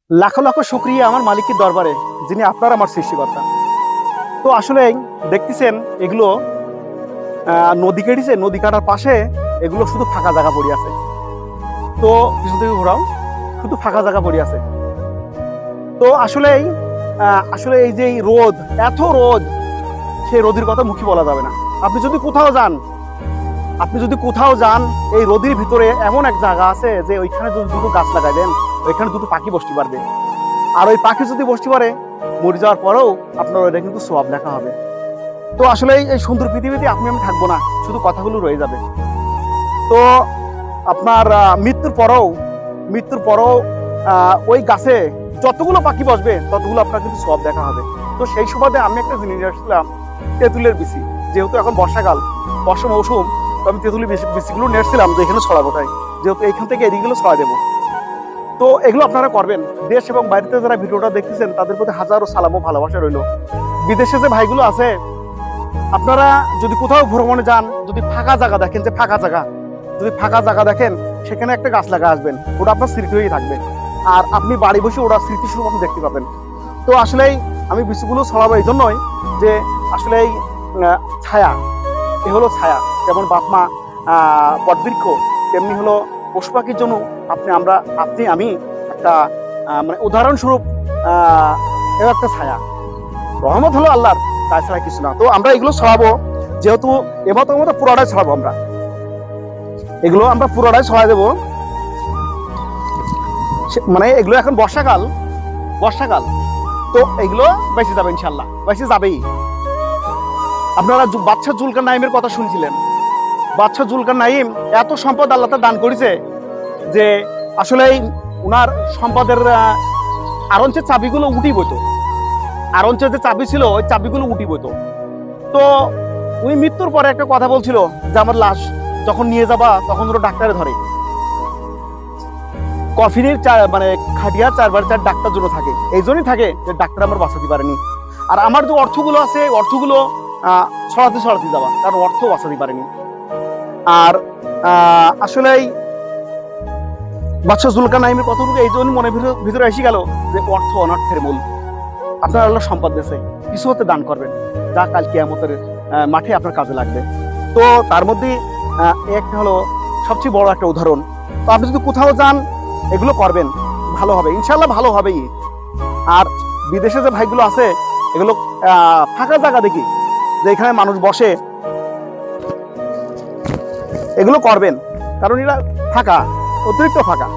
লাখো লাখো শুকরিয়া আমার মালিকের দরবারে, যিনি আপনার আমার সৃষ্টিকর্তা। তো আসলে দেখতেছেন এগুলো নদী কেটেছে, নদী কাটার পাশে এগুলো শুধু ফাঁকা জায়গা পড়ে আছে। তো কিছু থেকে ঘোরাও, শুধু ফাঁকা জায়গা পড়ে আছে। তো আসলে এই যে রোদ, এত রোদ, সেই রোদের কথা মুখে বলা যাবে না। আপনি যদি কোথাও যান এই রোদের ভিতরে এমন এক জায়গা আছে যে ওইখানে যদি দুটো গাছ লাগাই দেন, ওইখানে দুটো পাখি বসতে পারবে। আর ওই পাখি যদি বসতে পারে, মরে যাওয়ার পরেও আপনার ওইটা কিন্তু সওয়াব লেখা হবে। তো আসলে এই সুন্দর পৃথিবীতে আমি থাকবো না, শুধু কথাগুলো রয়ে যাবে। তো আপনার মৃত্যুর পরেও ওই গাছে যতগুলো পাখি বসবে ততগুলো আপনার কিন্তু সওয়াব দেখা হবে। তো সেই সুবাদে আমি একটা জিনিস আসছিলাম, তেঁতুলের বিচি। যেহেতু এখন বর্ষাকাল, বর্ষা মৌসুম, তো আমি তেঁতুলের বিচিগুলো নেড়ছিলাম যে এখানে ছড়াবো, তাই যেহেতু এইখান থেকে এদিকগুলো ছড়া দেবো। তো এগুলো আপনারা করবেন। দেশ এবং বাইরেতে যারা ভিডিওটা দেখতেছেন তাদের প্রতি হাজারো সালাম ও ভালোবাসা রইল। বিদেশে যে ভাইগুলো আছে, আপনারা যদি কোথাও ভ্রমণে যান, যদি ফাঁকা জায়গা দেখেন, সেখানে একটা গাছ লাগা আসবেন, ওটা আপনার স্মৃতি হয়েই থাকবে। আর আপনি বাড়ি বসে ওটা স্মৃতিস্বরূপ আপনি দেখতে পাবেন। তো আসলেই আমি বিষয়গুলো ছড়াবো এই জন্যই যে আসলে ছায়া, এ হলো ছায়া। যেমন বাপমা বটবৃক্ষ, তেমনি হলো পশু পাখির জন্য আমি একটা মানে উদাহরণস্বরূপ এও একটা ছায়া। রহমত হলো আল্লাহর, তাছাড়া কিছু না। তো আমরা এগুলো ছড়াবো, যেহেতু এমতো পুরোটাই ছড়াবো। আমরা পুরোটাই ছড়াই দেবো। মানে এগুলো এখন বর্ষাকাল, তো এগুলো বেঁচে যাবে, ইনশাল্লাহ বেঁচে যাবেই। আপনারা বাদশা জুলকারনাইনের কথা শুনছিলেন। বাদশা জুলকারনাইন এত সম্পদ আল্লাহ তাআলা দান করেছে যে আসলে উনার সম্পদের আরঞ্চের চাবিগুলো উঠি বইতো। আরঞ্চের যে চাবি ছিল, ওই চাবিগুলো উঠি বইতো। তো উনি মৃত্যুর পরে একটা কথা বলছিল যে আমার লাশ যখন নিয়ে যাবা তখন ধরো ডাক্তারে ধরে। কফিনের মানে খাটিয়ার 4x4 ডাক্তার জন্য থাকে, এই জন্যই থাকে যে ডাক্তার আমার বাঁচাতে পারেনি। আর আমার যে অর্থগুলো আছে, অর্থগুলো ছড়াতে যাওয়া, কারণ অর্থ বাঁচাতে পারেনি। আর আসলেই বাদশা জুলকারনাইনের কতটুকু এই জন্য মনে ভিতরে এসে গেল যে অর্থ অনর্থের মূল। আপনার আল্লাহ সম্পদ দিয়েছে, কিছু হতে দান করবেন, যা কাল কিয়ামতের মাঠে আপনার কাজে লাগবে। তো তার মধ্যে একটা হলো সবচেয়ে বড় একটা উদাহরণ। তো আপনি যদি কোথাও যান এগুলো করবেন, ভালো হবে, ইনশাল্লাহ ভালো হবেই। আর বিদেশে যে ভাইগুলো আছে, এগুলো ফাঁকা জায়গা দেখি যে এখানে মানুষ বসে, এগুলো করবেন, কারণ এরা ফাঁকা, অতিরিক্ত ফাঁকা।